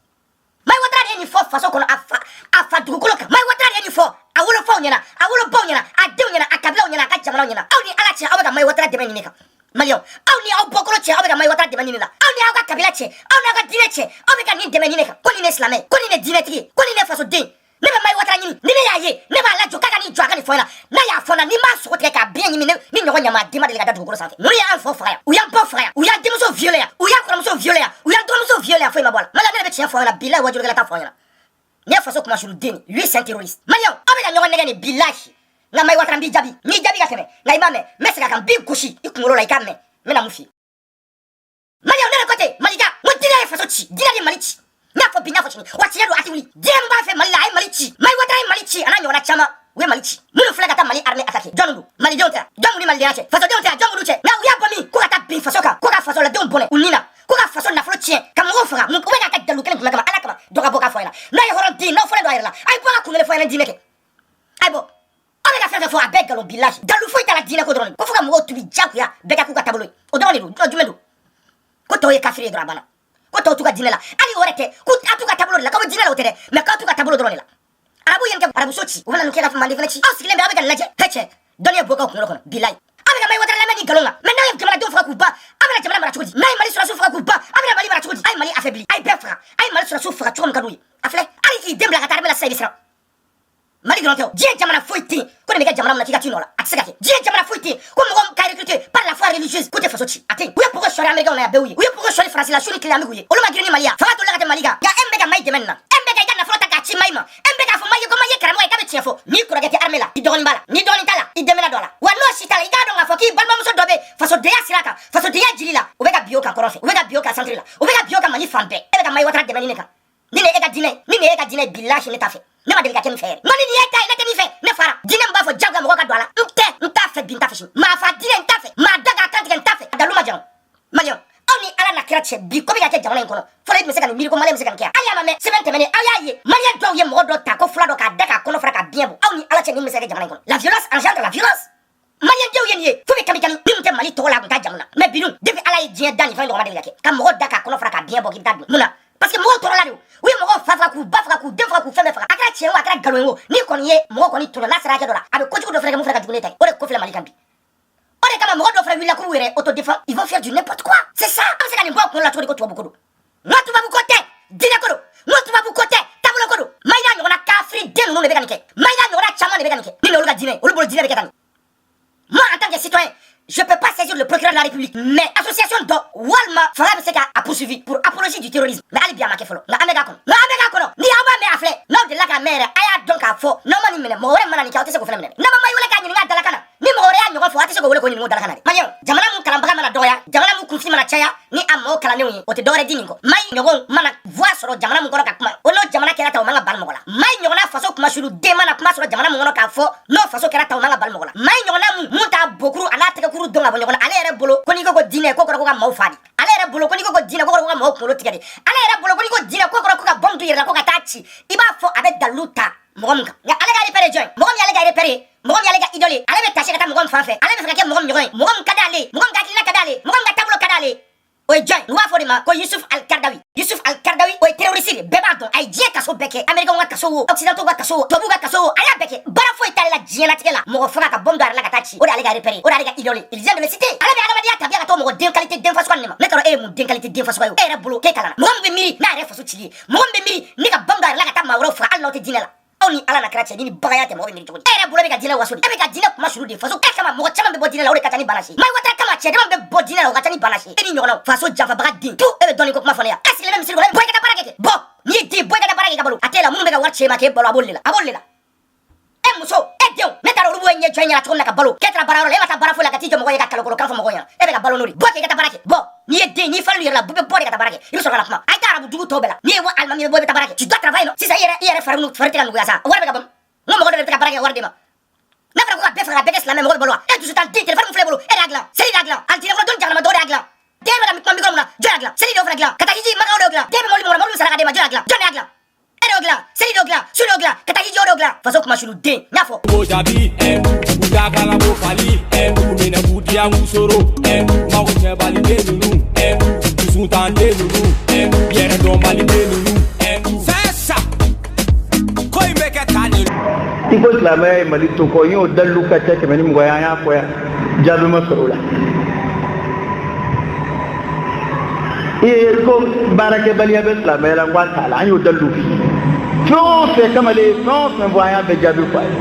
Mayi Watara de ye nin fɔ faso kɔnɔ a fa dugukolo kan. Mayi Watara de ye nin fɔ a wolofaw ɲɛna a wolobaw ɲɛna a denw ɲɛna a kabilaw ɲɛna a ka jamanaw ɲɛna. Aw ni Ala cɛ aw bɛ ka Mayi Watara dɛmɛ ɲini kan. Malien, aw ni aw bɔkolo cɛ aw bɛ ka Mayi Watara dɛmɛ ɲini la. Aw ni aw ka kabila cɛ aw n'aw ka diinɛ cɛ aw bɛ ka nin dɛmɛ ɲini kan. Ko nin ye silamɛ ko nin ye diinɛtigi ye ko nin ye fasoden. Ne bɛ Mayi Watara ɲini ni ne y'a ye ne b'a lajɔ k'a ka nin jɔ a ka nin fɔ n ɲɛna. N'a y'a fɔ n na ni m'a sogo tigɛ k'a biɲɛ ɲimi ni ɲɔgɔn ɲama den ma deli ka da dugukolo sanfɛ. Ninnu y'an faw faga yan u y'an baw faga yan u y'an denmuso violé yan u y'an kɔrɔmuso violé yan u y'an dɔgɔmuso violé yan foyi ma bɔ a la. Malien ne bɛ tiɲɛ fɔ aw ɲɛna bilahi wajulukɛla t'a fɔ aw ɲɛna. Ni ye faso kumasuruden lui c'est un terroriste. Malien aw bɛ ka ɲɔgɔn nɛgɛ nin bilahi nka Mayi Watara n b'i jaabi n'i jaabi ka tɛmɛ nka i m'a mɛn n bɛ segin a kan n b'i gosi i kunkolo la i k'a mɛn n bɛna mun f'i ye. Malien ne de ko ten Malika n ko diinɛ ye faso ci diinɛ de ye Mali ci. N y'a fɔ bi n y'a fɔ sini wa tiɲɛ don a tɛ wuli diinɛ min b'a fɛ Mali la a ye Mali ci Mayi Watara ye Mali ci a n'a ɲɔgɔnna caman u ye Mali ci minnu filɛ ka taa Mali armée attaquer jɔnni don malidenw tɛ jɔn mun ni malidenya cɛ fasodenw tɛ jɔn minnu cɛ nka u y'a bɔ min ko ka taa bin faso kan ko ka fasoladenw bɔnɛ u nin na ko ka faso nafolo tiɲɛ ka mɔgɔw faga u bɛ k'a kɛ dalu kelen jumɛn kama Ala kama dɔ ka bɔ k'a fɔ a ɲɛna n'a ye hɔrɔn den n'aw fɔlen don a yɛrɛ la a ye bɔ ka kun kelen fɔ a ɲɛna diinɛ kɛ a ye bɔ aw bɛ ka fɛn fɛn fɔ a bɛɛ nkalon bilahi dalu foyi t'a la diinɛ ko dɔrɔn ko fo ka mɔgɔw tubi diyagoya bɛɛ ka k'u ka taabolo ye o dɔrɔn de don jumɛn don ko tɔw ye kafiri ye dɔrɔn a banna ko tɔw t'u ka diinɛ la hali o yɛrɛ tɛ ko a t'u ka taabolo de la k'aw bɛ diinɛ la o tɛ dɛ mais k'aw t'u ka taabolo dɔrɔn de la arabu ye nin kɛ arabuso ci u bɛna nin kɛ ka Mali fana ci aw sigilen bɛ aw bɛ ka nin lajɛ cɛ dɔnni ye bɔ k'aw kunkolo kɔnɔ bilahi aw bɛ ka Mayi Watara lamɛn ni nkalon kan mais n'aw ye jamanadenw faga k'u ban aw bɛna jamana mara cogo di n'a ye Mali sɔrɔsiw faga k'u ban aw bɛna Mali mara cogo di a ye Mali affaibli a ye bɛɛ faga a ye Mali sɔrɔsiw faga cogo min ka d'u ye a filɛ hali k'i den bila ka taa armée la sisan i bɛ siran Mali dɔrɔn tɛ o diɲɛ jamana foyi tɛ yen ko nin bɛ kɛ jamana min na k'i ka t'i nɔ la a tɛ se ka kɛ diɲɛ jamana foyi tɛ yen ko mɔgɔ ka recruté par la foi religieuse k'o tɛ faso ci a tɛ yen u ye pogo sɔrɔ américain na yan bɛɛ y'u ye u ye pogo sɔrɔ faransi la su ni tile an bɛ k'u ye olu ma girin ni Mali ya fanga t'olu la ka tɛmɛ Mali kan nka e min bɛ ka Mayi dɛmɛ nin na e min bɛ ka i ka nafolo ta k'a ci Mayi ma e min bɛ k'a fɔ Mayi ko Mayi ye karamɔgɔ ye k'a bɛ tiɲɛ fɔ n'i kɔrɔkɛ tɛ armée la i dɔgɔnin b'a la n'i dɔgɔnin t'a la i dɛmɛna dɔ la wa n'o si t'a la i k'a dɔn k'a fɔ k'i balimamuso dɔ bɛ fasodenya sira kan fasodenya jiri la u bɛ ka bin o kan kɔrɔn fɛ u bɛ ka bin o kan centre la u bɛ ka bin o kan Mali fan bɛɛ e bɛ ka Mayi Watara dɛmɛ nin de kan ni nin ye e ka diinɛ ni nin ye e ka diinɛ bilahi ne t'a fɛ ne ma deli ka kɛ min fɛ yɛrɛ nka ni nin ye ta ye ne tɛ min fɛ ne fara diinɛ min b'a fɔ jagoya mɔgɔ ka don a la n t'a fɛ bi n t'a fɛ sini maa fa diinɛ n t'a fɛ maa da k'a kantigɛ n t'a fɛ a dalu ma jan Malien aw ni Ala na kira cɛ bi ko bɛ ka kɛ jamana in kɔnɔ fɔlɔ e tun bɛ se ka nin miiri ko Malien bɛ se ka nin kɛ hali a ma mɛn semaine tɛmɛnen aw y'a ye Malien dɔw ye mɔgɔ dɔ ta ko fula dɔ k'a da k'a kɔnɔ fara k'a biɲɛ bɔ aw ni Ala cɛ nin bɛ se ka kɛ jamana in kɔnɔ la violence engendre la violence Malien denw ye nin ye fo bɛ kami min tɛ Mali tɔgɔ la a tun t'a jamu na mais bi dun depuis Ala ye diɲɛ da nin fɛn ɲɔgɔn ma deli ka kɛ ka mɔgɔ da k'a kɔnɔ fara k'a biɲɛ bɔ k'i bɛ taa dun mun na parce que mɔgɔw tɔɔrɔ la de u ye mɔgɔw fa faga k'u ba faga k'u den faga k'u fɛn bɛɛ faga a kɛra tiɲɛ o a kɛra nkalon ye o n'i kɔni ye mɔgɔ kɔni tɔɔrɔ n'a sera hakɛ dɔ la a bɛ kojugu dɔ fana kɛ mun fana ka jugu ne ta ye o de ko filɛ Mali kan bi o de kama mɔgɔ dɔ fana wulila k'u yɛrɛ autodéfend ils vont faire du n'importe quoi c'est ça an bɛ se ka nin bɔ a kunkolo la cogo di ko tubabu ko don n ka tubabu ko tɛ diinɛ ko don n ko tubabu ko tɛ taabolo ko don Mayi n'a ɲɔgɔnna kafiri den ninnu de bɛ ka nin kɛ Mayi n'a ɲɔgɔnna caman de bɛ ka nin kɛ ni olu ka diinɛ olu bolo diinɛ bɛ kɛ tan moi en tant que citoyen je peux pas saisir le procureur de la République mais association dɔ walima fanga bɛ se ka a poursuivi pour apologie du terrorisme mais hali bi a ma kɛ fɔlɔ nka an bɛ k'a kɔnɔ ni aw b'a mɛn a filɛ n'aw delila k'a mɛn yɛrɛ a y'a dɔn k'a fɔ n'aw ma nin minɛ mɔgɔ wɛrɛ mana nin kɛ aw tɛ se k'o fana minɛ n'a ma Mayi wele k'a ɲininka a dalakan na ni mɔgɔ wɛrɛ y'a ɲɔgɔn fɔ a tɛ se k'o wele k'o ɲininka o dalakan na dɛ Malien jamana mun kalanbaga mana dɔgɔya jamana mun kunfin mana caya ni a maaw kalannenw ye o tɛ dɔwɛrɛ di nin kɔ Mayi ɲɔgɔnw mana voix sɔrɔ jamana mun kɔnɔ ka kuma o n'o jamana kɛra ta o man ka bali mɔgɔ la Mayi ɲɔgɔnna faso kumasulu den mana kuma sɔrɔ jamana mun kɔnɔ k'a fɔ n'o faso kɛra ta o man ka bali mɔgɔ la Mayi ɲɔgɔnna mun t'a bokuru a n'a tɛgɛkuru dɔn ka bɔ ɲɔgɔn na ale yɛrɛ bolo ko n'i ko diinɛ ko kɔrɔ ko ka maaw faa di ale yɛrɛ bolo ko n'i ko diinɛ ko kɔrɔ ko ka maaw kunkolo tigɛ de ale yɛrɛ bolo ko n'i ko diinɛ ko kɔrɔ ko ka bɔn du yɛrɛ la ko ka taa ci i b'a fɔ a bɛ dalu ta mɔgɔ min kan nka ale ka repère jɔn ye mɔgɔ min y'ale ka repère ye mɔgɔ min y'ale ka idole ye ale bɛ tâcher ka taa mɔgɔ min fan fɛ ale bɛ fɛ ka kɛ mɔgɔ min ɲɔgɔn ye mɔgɔ min ka d'ale mɔgɔ min ka hakilina ka d'ale mɔgɔ min ka taabolo ka d'ale oye joy nuwa fo de ma ko Yusuf al-Qaradawi oye terroriste beba don ay diɲɛ kaso bɛɛ kɛ américain ka kaso wo occidentaux ka kaso wo tubabu ka kaso wo a y'a bɛɛ kɛ bara foyi t'ale la diɲɛ latigɛ la mɔgɔ faga ka bombe don ale la ka taa ci o de ale ka repérer o de ale ka idole il vient de le citer ale bɛ adamadenya tabiya ka to mɔgɔ den qualité den fasuga ne ma ne t'a dɔn e ye mun den qualité den fasuga ye e yɛrɛ bolo k'e kalanna mɔgɔ min bɛ miiri n'a yɛrɛ faso cili ye mɔgɔ min bɛ miiri ni ka bombe don ale la ka taa maa wɛrɛw faga hali n'aw tɛ diinɛ la aw ni ala na kira cɛ ni bagaya tɛ mɔgɔ bɛ miiri cogo di e yɛrɛ bolo bɛ ka diinɛ waso de e bɛ ka diinɛ kuma suru de faso e kama mɔgɔ caman bɛ bɔ diinɛ la o de ka ca ni bana si Mayi Watara kama cɛ caman bɛ bɔ diinɛ la o ka ca ni bana si e ni ɲɔgɔnnaw faso janfabaga den tu e bɛ dɔɔnin ko kuma fɔ ne ya e sigilen bɛ misiri kɔnɔ e bɔ i ka taa baara kɛ bɔn n'i ye den bɔ i ka taa baara kɛ i ka balo a t'e la minnu bɛ ka wari ci e ma k'e balo a b'olu de la e muso e denw ne taara olu b'o ɲɛ jɔ ɲɛna cogo min na ka balo k'e taara baara yɔrɔ la e ma taa baara foyi la ka t'i jɔ mɔgɔ ye ka kalokolo kan fɔ mɔgɔw ɲɛna e bɛ ka balo n'o de bɔ k'i ka taa baara kɛ bɔn n'i ye den n'i falen yɛrɛ la bɛɛ bɛ bɔ de ka taa baara kɛ i bɛ sɔrɔ ka na kuma a ye taa arabu dugu tɔw bɛɛ la n'i ye alimami bɛ bɔ i bɛ taa baara kɛ tu dois travailler non sisan i yɛrɛ fari tɛ ka nuguya sa wari bɛ ka ban n ko mɔgɔ dɔ de bɛ ka baara kɛ wari de ma n'a fɔra ko ka bɛɛ faga ka bɛɛ kɛ silamɛ mɔgɔ bɛ balo wa e dusu tan den téléphone min filɛ bolo e de y'a dilan seli de y'a dilan alijinɛ kɔnɔ don jahanama dɔw de y'a dilan den bɛ ka kuma mikoro mun na jɔn y'a dilan seli dɔw fana dilan ka taa hiji magaw dɔw dilan den bɛ mɔbili min kɔnɔ mɔbili saraka d'e ma jɔn y'a dilan jɔn de y'a dilan e de y'o dilan seli dɔw dilan su dɔw dilan ka taa hiji dɔw dilan faso kuma sulu den n y'a fɔ Ko jabi udakala ko fali minɛ k'u diya k'u soro mago ɲɛbali den ninnu dusutan den ninnu yɛrɛ dɔnbali den ninnu c'est ça ko in bɛ kɛ tan de i ko silamɛya ye mali to kɔ n y'o dalilu ka ca kɛmɛ ni mɔgɔ ye an y'a fɔ yan jaabi ma sɔrɔ o la ko baarakɛbaliya bɛ silamɛya la n ko a t'a la an y'o dalilu fɛn o fɛn kamalen fɛn o fɛn fɔ an y'a bɛɛ jaabi fɔ a ye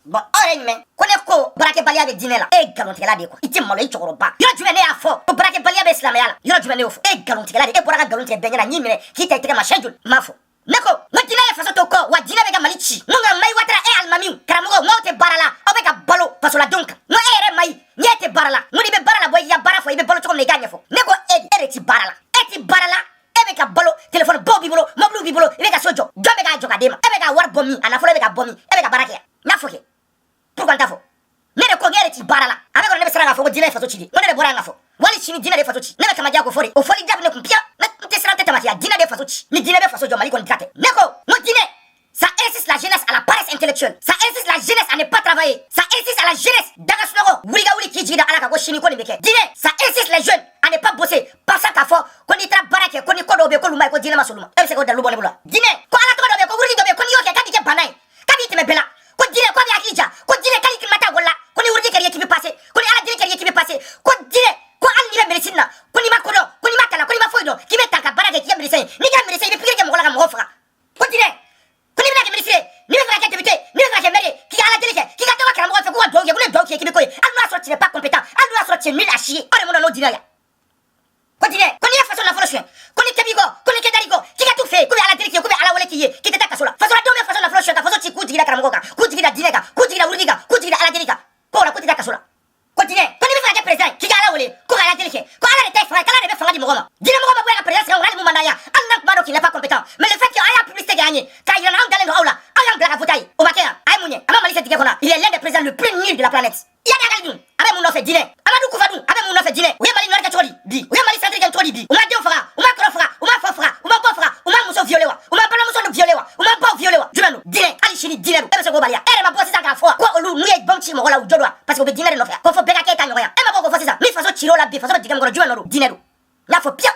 bon aw yɛrɛ jumɛn ko ne ko baarakɛbaliya bɛ diinɛ la e ye nkalontigɛla de ye quoi i tɛ malo i cɛkɔrɔba yɔrɔ jumɛn ne y'a fɔ ko baarakɛbaliya bɛ silamɛya la yɔrɔ jumɛn ne y'o fɔ e ye nkalontigɛla de ye e bɔra ka nkalon tigɛ bɛɛ ɲɛna n'i minɛ k'i ta i tɛgɛ ma siɲɛ joli n m'a fɔ ne ko n ko diinɛ ye faso to kɔ wa diinɛ bɛ ka mali ci n ko nka Mayi Watara e alimamiw karamɔgɔw n ko aw tɛ baara la aw bɛ ka balo fasoladenw kan n ko e yɛrɛ Mayi n'i e tɛ baara la n ko n'i bɛ baara la bɔ i ka baara fɔ i bɛ balo cogo min na i k'a ɲɛfɔ ne ko e de tɛ baara la e tɛ baara la e bɛ ka balo téléphone baw b'i bolo mɔbiliw b'i bolo i bɛ ka so jɔ jɔn bɛ k'a jɔ ka d'e ma e bɛ ka wari bɔ min a nafolo e bɛ ka bɔ min e bɛ ka baara kɛ n y'a fɔ kɛ pourquoi n t'a fɔ ne de ko n yɛrɛ t'i baara la a bɛ kɔnɔ ne bɛ siran k'a fɔ ko diinɛ ye faso ci de n ko ne de bɔra yan k'a fɔ wali sini diinɛ de ye faso ci ne bɛ kamaja ko fɔ de o fɔli jaabi ne kun piyan n tɛ siran n tɛ tamatiya diinɛ de ye faso ci ni diinɛ bɛ faso jɔ mali kɔni dira tɛ ne ko n ko diinɛ ça incite la jeunesse à la paresse intellectuelle ça incite la jeunesse à ne pas travailler ça incite à la jeunesse daga sunɔgɔ wuli ka wuli k'i jigi da ala kan ko sini ko nin bɛ kɛ diinɛ ça incite les jeunes à ne pas bosser pensant k'a fɔ ko n'i taara baara kɛ ko ni ko dɔw bɛ yen k'olu ma ɲi ko diinɛ ma s'olu ma e bɛ se k'o dalilu bɔ ne bolo wa diinɛ ko ala tɔgɔ dɔ bɛ yen ko wurudi dɔ bɛ yen ko n'i y'o kɛ k'a b'i kɛ bana ye k'a b'i tɛmɛ bɛɛ la ko diinɛ ko a bɛ hakili ja ko diinɛ k'ali k'i ma taa ekɔli la ko ni wurudi kɛr'i ye k'i bɛ passe ko ni ala deli kɛr'i ye k'i bɛ passe ko diinɛ ko hali n'i bɛ médecine na ko n'i ma ko dɔn ko n'i ma kalan ko n'i ma foyi dɔn k'i bɛ ta ka baara kɛ k'i kɛ médecin ye n'i kɛra médecin i bɛ pikiri kɛ mɔgɔ la ka mɔgɔw faga ko diinɛ ko n'i bɛna kɛ ministre n'i bɛ fɛ ka kɛ député n'i bɛ fɛ ka kɛ maire k'i ka ala deli kɛ k'i ka dɔgɔ karamɔgɔ fɛ k'u ka duwawu kɛ ko ne duwawu k'i ye k'i bɛ ko ye hali n'o y'a sɔrɔ tu n'es pas compétent hali n'o y'a sɔrɔ tu es nul à chier aw de mun na n'o diinɛ ya ko diinɛ ko n'i ye faso nafolo suɲɛ ko ni kɛb'i kɔ ko ni kɛ dar'i kɔ k'i ka t'u fɛ yen k'u bɛ ala deli k'i ye k'u bɛ ala wele k'i ye k'i tɛ taa kaso la fasoladenw bɛ faso nafolo suɲɛ ka faso ci k'u jigi da karamɔgɔ kan k'u jigi da diinɛ kan k'u jigi da wurudi kan k'u jigi da ala deli kan ko o la k'u tɛ taa kaso la ko diinɛ ko n'i bɛ fɛ ka kɛ président k'i ka ala wele ko ka ala deli kɛ ko ala de ta ye fanga k'ala de bɛ fanga di mɔgɔ ma diinɛ mɔgɔ ma bɔ yan ka président sɛgɛn hali mun man d'a ye hali n'an tun b'a dɔn qu'il n'est pas compétent mais le fait que a y'a publicité kɛ an ye k'a yira an dalen don aw la aw y'an bila ka voter a ye o ma kɛ yan a ye mun ɲɛ a ma mali se tigɛ kɔnɔ il est l'un des présidents le plus nul de la planète i y'a ɲagali dun a bɛ mun nɔfɛ diinɛ Amadu Kufa dun a bɛ mun nɔfɛ diinɛ u ye mali nɔri kɛ cogo di bi u ye mali centre kɛ cogo di bi u ma denw faga u ma kɔrɔ faga u ma fa faga u ma bɔ faga u ma muso violé wa u ma balimamuso nu violé wa u ma baw violé wa jumɛn don diinɛ hali sini diinɛ don e bɛ se k'o bali yan e yɛrɛ ma bɔ sisan k'a fɔ ko olu n'u ye bɔn ci mɔgɔ la u jɔ don wa parce que u bɛ diinɛ de nɔfɛ ko fɔ bɛɛ ka kɛ e ta ɲɔgɔn ye e ma bɔ k'o fɔ sisan ni faso cir'o la bi faso bɛ dingɛ min kɔnɔ jumɛn nɔ don diinɛ don n y'a fɔ piyan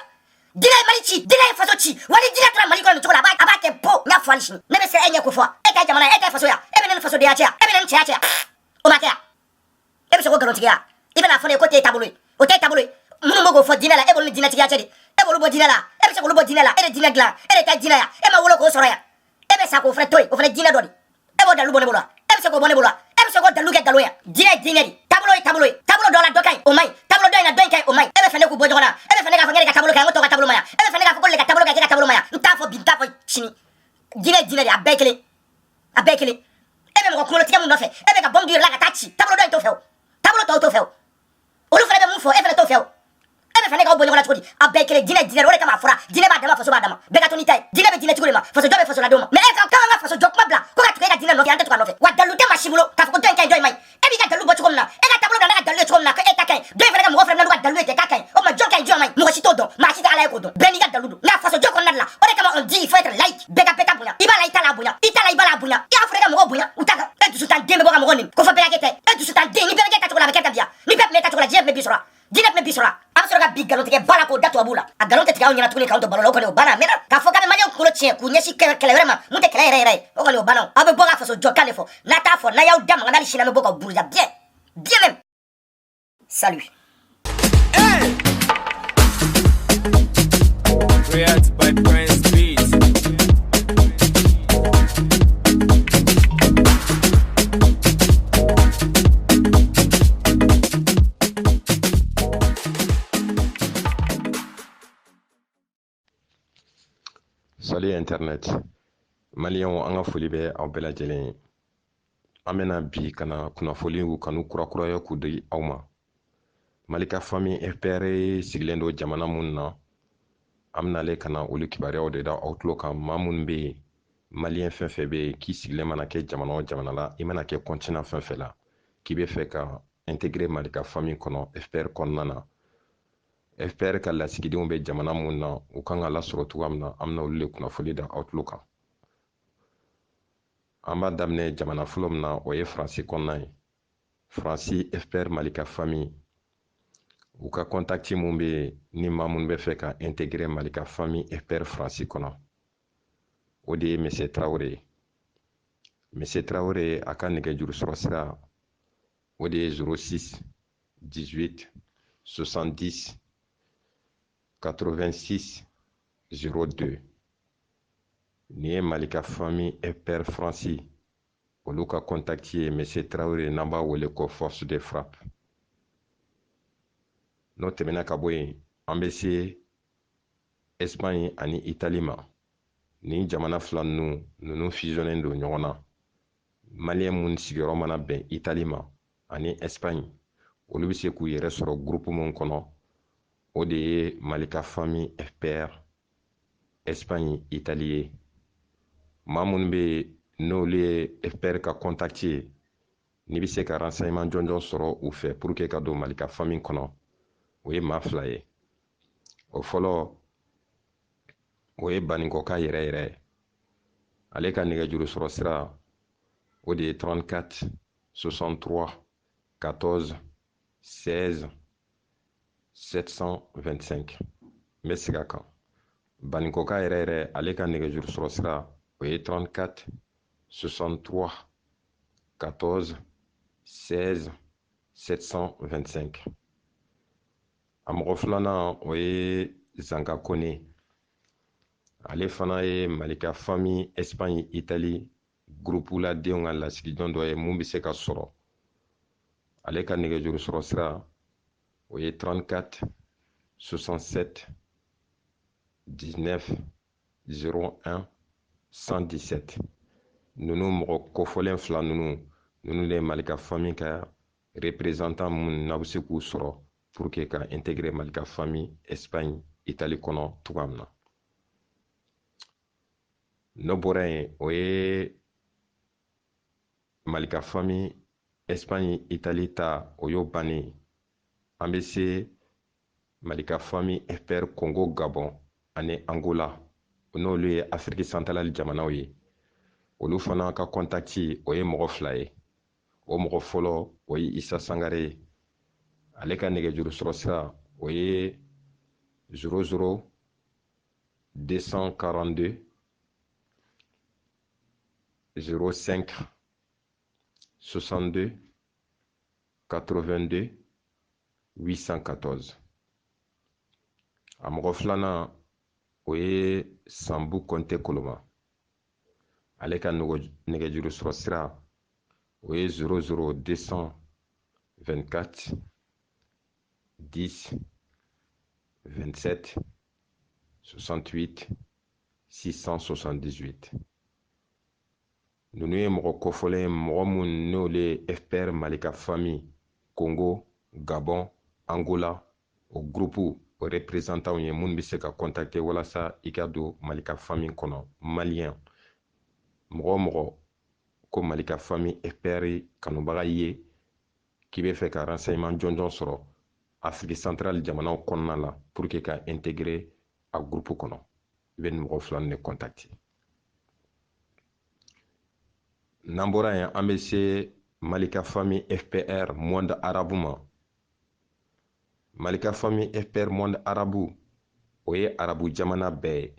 diinɛ ye mali ci diinɛ ye faso ci wali diinɛ tora mali kɔnɔ nin cogo la a b'a kɛ po n y'a fɔ hali sini ne bɛ se e ɲɛ ko fɔ e ta ye jamana ye e ta ye faso ya e bɛ ne ni faso de y'a cɛ e bɛ ne ni cɛya cɛ o ma kɛ yan e bɛ se k'o nkalontigiya i bɛna fɔ ne ye k'o t'e taabolo ye o t'e taabolo ye minnu bɛ k'o fɔ diinɛ la e b'olu ni diinɛtigiya cɛ de e b'olu bɔ diinɛ la e bɛ se k'olu bɔ diinɛ la e de diinɛ dilan e de ta diinɛ yan e ma wolo k'o sɔrɔ yan e bɛ sa k'o fana to yen o fana diinɛ dɔ de e b'o dalilu bɔ ne bolo wa e bɛ se k'o bɔ ne bolo wa e bɛ se k'o dalilu kɛ nkalon yan diinɛ ye diinɛ de taabolo ye taabolo ye taabolo dɔ la dɔ ka ɲi o ma ɲi taabolo dɔ in na dɔ in ka ɲi o ma ɲi e bɛ fɛ ne k'u bɔ ɲɔgɔn na e bɛ fɛ ne k'a fɔ ne ka taabolo kɛ n ko tɔw ka taabolo ma ɲi e bɛ fɛ ne k'a fɔ ko ne ka taabolo kɛ k'e ka taabolo ma ɲi n t'a fɔ bi n t'a fɔ sini diinɛ ye diinɛ de a bɛɛ ye kelen a bɛɛ ye kelen e bɛ mɔgɔ kunkolo tigɛ mun nɔfɛ e bɛ ka bɔn du yɛrɛ la ka taa ci taabolo dɔ in t'o fɛ o taabolo tɔw t'o fɛ o olu fana bɛ mun fɔ e fana t'o fɛ o e bɛ fɛ ne k'aw bɔ ɲɔgɔn na cogo di a bɛɛ ye kelen diinɛ diinɛ o de kama a fɔra diinɛ b'a dama faso b'a dama bɛɛ ka to n'i ta ye diinɛ bɛ diinɛtigiw de ma faso jɔ bɛ fasoladenw ma mais e ka kan ka faso jɔ kuma bila ko ka tugu e ka diinɛ nɔfɛ an tɛ tugu a nɔfɛ wa dalilu tɛ maa si bolo k'a fɔ ko dɔ in ka ɲi dɔ in ma ɲi e b'i ka dalilu bɔ cogo min na e ka taabolo da ne ka dalilu ye cogo min na ko e ta ka ɲi dɔ in fana ka mɔgɔ fana n'u ka dalilu ye ten k'a ka ɲi o ma jɔn ka ɲi jɔn ma ɲi mɔgɔ si t'o dɔn maa si tɛ ala ye k'o dɔn bɛɛ n'i ka dalilu don nka faso jɔ kɔnɔna de la o de kama on dit il faut être laïque bɛɛ ka bɛɛ ta bonya i b'a la i t'a la bonya i t'a la i b'a la bonya i y'a fɔ e ka mɔgɔw bonya u t'a kan e dusu tan den bɛ bɔ ka mɔgɔw nɛni ko fɔ bɛɛ ka kɛ tɛ e dusu tan den ni bɛɛ bɛ kɛ tacogo la a bɛ kɛ ta bi yan ni bɛɛ tun bɛ tacogo la diɲɛ tun bɛ bi sɔrɔ diinɛ tun bɛ bi sɔrɔ a bɛ sɔrɔ ka bi galon tigɛ bala k'o da tubabu la a galon tɛ tigɛ anw ɲɛna tuguni k'anw to balo la o kɔni o banna mɛnna k'a fɔ k'a bɛ maliyɛnw kunkolo tiɲɛ k'u ɲɛsin kɛlɛ wɛrɛ ma mun tɛ kɛlɛ yɛrɛ yɛrɛ ye o kɔni o banna aw bɛ bɔ ka faso jɔ kan de fɔ n'a t'a fɔ n'a y'aw da maga n'ale sini an bɛ bɔ ka buruja bien même salut. Created by Prince Beats. Salut Internet. Maliyɛnw an ka foli bɛ aw bɛɛ lajɛlen ye. An bɛna bi ka na kunnafoniw kanu kurakuraya k'u di aw ma. Mali ka famille FPR sigilen don jamana mun na, an bɛnale ka na olu kibaruyaw de da aw tulo kan. Maa minnu bɛ yen, maliyɛn fɛn fɛn bɛ yen k'i sigilen mana kɛ jamana o jamana la, i mana kɛ continent fɛn fɛn la, k'i bɛ fɛ ka intégrer Mali ka famille kɔnɔ FPR kɔnɔna na. FPR ka lasigidenw bɛ jamana mun na, u kan ka lasɔrɔ cogoya min na, an bɛna olu de kunnafoni da aw tulo kan. An b'a daminɛ jamana fɔlɔ min na, o ye Faransi kɔnɔna ye. Faransi FPR Mali ka famille u ka contacti mun bɛ yen ni maa minnu bɛ fɛ ka intégrer Mali ka famille FPR Faransi kɔnɔ, o de ye M. Traoré ye. M. Traoré a ka nɛgɛjuru sɔrɔ sira, o de ye 06 18 70 86 02. Nin ye Mali ka famille FPR Faransi olu ka contacti ye M. Traoré n'an b'a wele ko force de frappe. N'o tɛmɛna ka bɔ yen, an bɛ se Espagne ani Italie ma. Nin jamana fila ninnu fusionnen don ɲɔgɔn na. Maliyɛn minnu sigiyɔrɔ mana bɛn Italie ma ani Espagne, olu bɛ se k'u yɛrɛ sɔrɔ groupe mun kɔnɔ, o de ye Mali ka famille FPR Espagne Italie ye. Maa minnu bɛ yen n'olu ye FPR ka contacti ye, n'i bɛ se ka renseignement jɔnjɔn sɔrɔ u fɛ pour que ka don Mali ka famille kɔnɔ, o ye maa fila ye. O fɔlɔ, o ye Banikɔka yɛrɛ yɛrɛ ye. Ale ka nɛgɛjuru sɔrɔ sira, o de ye 34 63 14 16 725. N bɛ segin a kan. Banikɔka yɛrɛ yɛrɛ, ale ka nɛgɛjuru sɔrɔ sira, o ye 34 63 14 16 725. A mɔgɔ filanan, o ye Zanga Kone. Ale fana ye Mali ka famille Espagne Italie groupe la denw ka lasigijɔn dɔ ye mun bɛ se ka sɔrɔ. Ale ka nɛgɛjuru sɔrɔ sira, o ye 34 67 19 01 117. Ninnu mɔgɔ kofɔlen fila ninnu de ye Mali ka famille ka représentant mun n'a bɛ se k'u sɔrɔ pour que ka intégrer Mali ka famille Espagne Italie kɔnɔ cogoya min na. N'o bɔra yen, o ye Mali ka famille Espagne Italie ta, o y'o bannen. An bɛ se Mali ka famille FPR Congo Gabon ani Angola, n'olu ye Afrique centrale jamanaw ye. Olu fana ka contacti, o ye mɔgɔ fila ye. O mɔgɔ fɔlɔ, o ye Issa Sangare ye. Ale ka nɛgɛjuru sɔrɔ sira, o ye 00 242 05 62 82 814. A mɔgɔ filanan, o ye Sambu Konte Koloma. Ale ka nɛgɛjuru sɔrɔ sira, o ye 00 224 10 27 68 678. Ninnu ye mɔgɔ kofɔlen mɔgɔ mun n'olu ye FPR Mali ka famille Congo, Gabon, Angola, o groupe o représentant ye mun bɛ se ka contacter walasa i ka don Mali ka famille kɔnɔ. Maliyɛn mɔgɔ mɔgɔ ko Mali ka famille FPR kanubaga ye k'i bɛ fɛ ka renseignement jɔnjɔn sɔrɔ Afrique centrale jamanaw kɔnɔna la pour que ka intégrer a groupe kɔnɔ, i bɛ nin mɔgɔ fila de contacter. N'an bɔra yen, an bɛ se Mali ka famille FPR monde arabe ma. Malika famille FPR monde arabu o ye arabu jamana bɛɛ ye.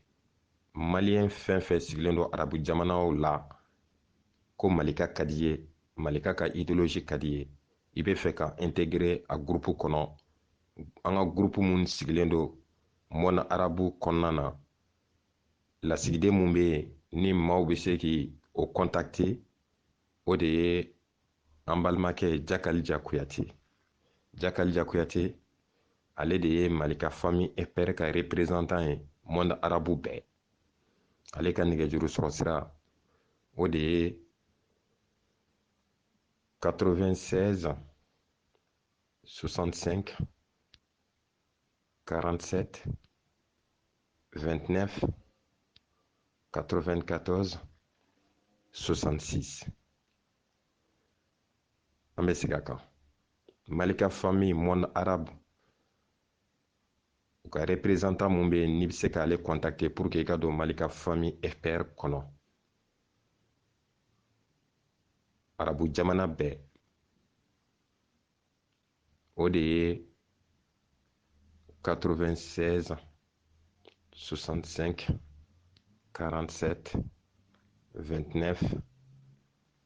Maliyɛn fɛn fɛn sigilen don arabu jamanaw la ko Malika ka di ye, Malika ka idéologie ka di ye, i bɛ fɛ ka intégrer a groupe kɔnɔ. An ka groupe mun sigilen don monde arabu kɔnɔna na, lasigiden mun bɛ yen ni maaw bɛ se k'i o contacter, o de ye an balimakɛ Jakalija Kuyate. Jakalija Kuyate ale de ye Malika famille FPR ka représentant ye monde arabu bɛɛ. Ale ka nɛgɛjuru sɔrɔ sira o de ye 96 65 47 29 94 66. An bɛ segin a kan. Malika famille monde arabe u ka représentant mun bɛ yen n'i bɛ se k'ale contacter pour que i ka don Malika famille FPR kɔnɔ. Arabu jamana bɛɛ o de ye 96 65 47 29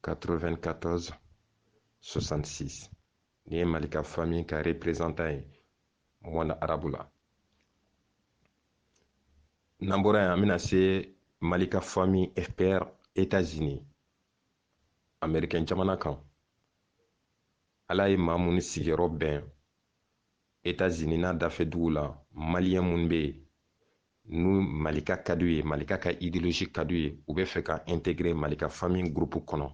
94 66. Ni ye Malika famille ka représentant ye monde arabu la. N'an bɔra yen an bɛna se Malika famille FPR États-Unis, Américain jamana kan. Ala ye maa mun sigiyɔrɔ bɛn États-Unis n'a dafɛ dugu la, Maliyɛn mun bɛ yen n'u Malika ka d'u ye, Malika ka idéologie ka d'u ye, u bɛ fɛ ka intégrer Malika famille groupe kɔnɔ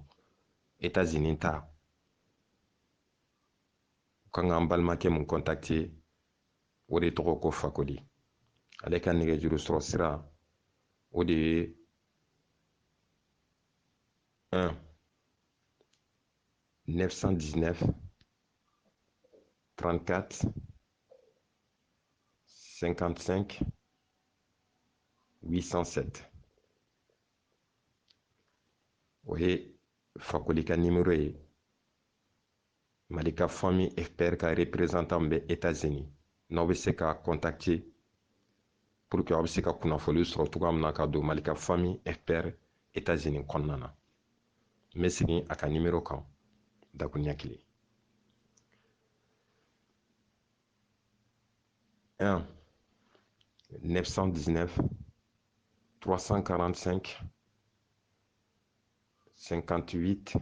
États-Unis ta. U kan k'an balimakɛ mun contacter, o de tɔgɔ ko Fakoli. Ale ka nɛgɛjuru sɔrɔ sira o de ye 1 919 34 55 807. O ye Fakoli ka numéro ye. Malika famille FPR ka représentant bɛ États-Unis. N'aw bɛ se ka contacter pour que aw bɛ se ka kunnafoli sɔrɔ cogoya min na ka don Malika famille FPR États-Unis kɔnɔna na. N bɛ segin a ka numéro kan dakuruɲɛ kelen. 1 919 345 58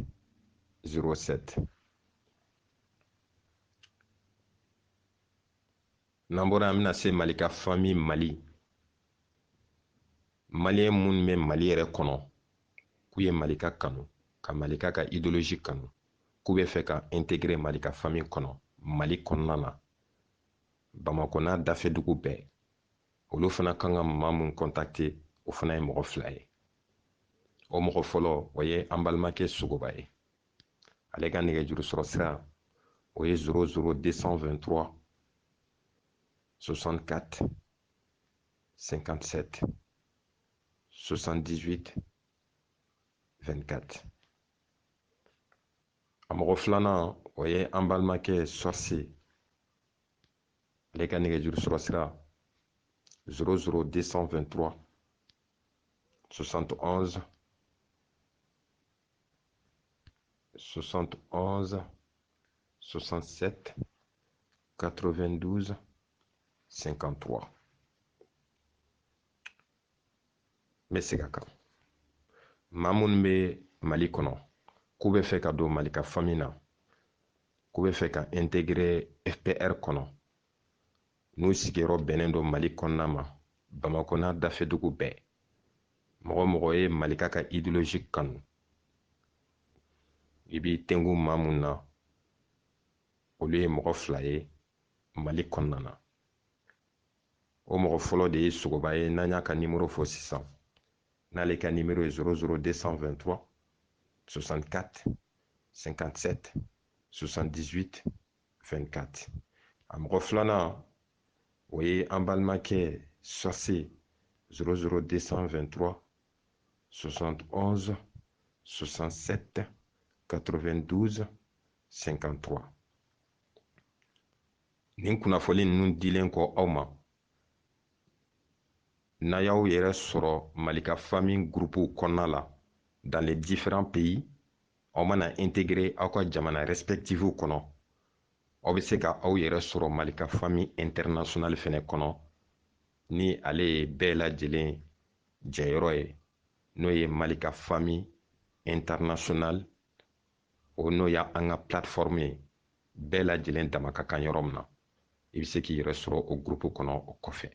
07. N'an bɔra an bɛna se Malika famille Mali. Maliyɛn minnu bɛ Mali yɛrɛ kɔnɔ k'u ye Malika kanu, ka Malika ka idéologie kanu, k'u bɛ fɛ ka intégrer Malika famille kɔnɔ Mali kɔnɔna na, Bamako n'a dafɛ dugu bɛɛ, olu fana kan ka maa mun contacter, o fana ye mɔgɔ 2 ye. O mɔgɔ fɔlɔ o ye an balimakɛ Sogoba ye. Ale ka nɛgɛjuru sɔrɔ sira o ye 00 223 64 57 78 24. A mɔgɔ filanan o ye an balimakɛ Sorcier. Ale ka nɛgɛjuru sɔrɔ sira 00 223 71 71 67 92 53. N bɛ segin a kan. Maa minnu bɛ Mali kɔnɔ k'u bɛ fɛ ka don Malika famille na, k'u bɛ fɛ ka intégrer FPR kɔnɔ, n'u sigiyɔrɔ bɛnnen don Mali kɔnɔna ma, Bamako n'a dafɛ dugu bɛɛ, mɔgɔ mɔgɔ ye Malika ka idéologie kanu, i b'i tengu maa mun na, olu ye mɔgɔ 2 ye Mali kɔnɔna na. O mɔgɔ fɔlɔ de ye Sogoba ye, n'an y'a ka numéro fɔ sisan. N'ale ka numéro ye 00 223 64 57 78 24. A mɔgɔ filanan o ye an balimakɛ Sorcier 00 223 71 67 92 53. nin kunnafoni ninnu dilen kɔ aw ma n'a y'aw yɛrɛ sɔrɔ malika famille groupe kɔnɔna la dans les différents pays aw mana intégrer aw ka jamana respective kɔnɔ aw bɛ se ka aw yɛrɛ sɔrɔ malika famille internationale fɛnɛ kɔnɔ ni ale ye bɛɛ lajɛlen jɛyɔrɔ ye n'o ye malika famille internationale o n'o ya an ka plateforme ye bɛɛ lajɛlen dama ka kan yɔrɔ min na i bɛ se k'i yɛrɛ sɔrɔ o groupe kɔnɔ o kɔfɛ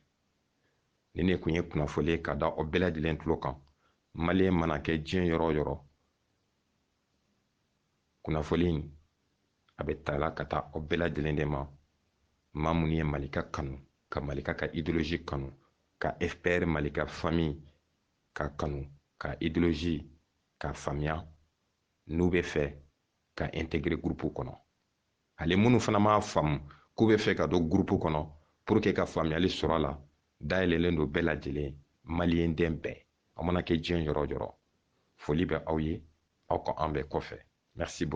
ni ne kun ye kunnafoli ye ka da aw bɛɛ lajɛlen tulo kan maliyɛn mana kɛ diɲɛ yɔrɔ o yɔrɔ kunnafoli in a bɛ taala ka taa aw bɛɛ lajɛlen de ma maa minnu ye malika kanu ka malika ka idéologie kanu ka FPR malika famille ka kanu ka idéologie ka faamuya n'u bɛ fɛ ka intégrer groupe kɔnɔ ale minnu fana m'a faamu k'u bɛ fɛ ka don groupe kɔnɔ pour que ka faamuyali sɔrɔ a la dayɛlɛlen don bɛɛ lajɛlen maliyɛn den bɛɛ a mana kɛ diɲɛ yɔrɔ o yɔrɔ foli bɛ aw ye aw ka an bɛɛ kɔfɛ merci beaucoup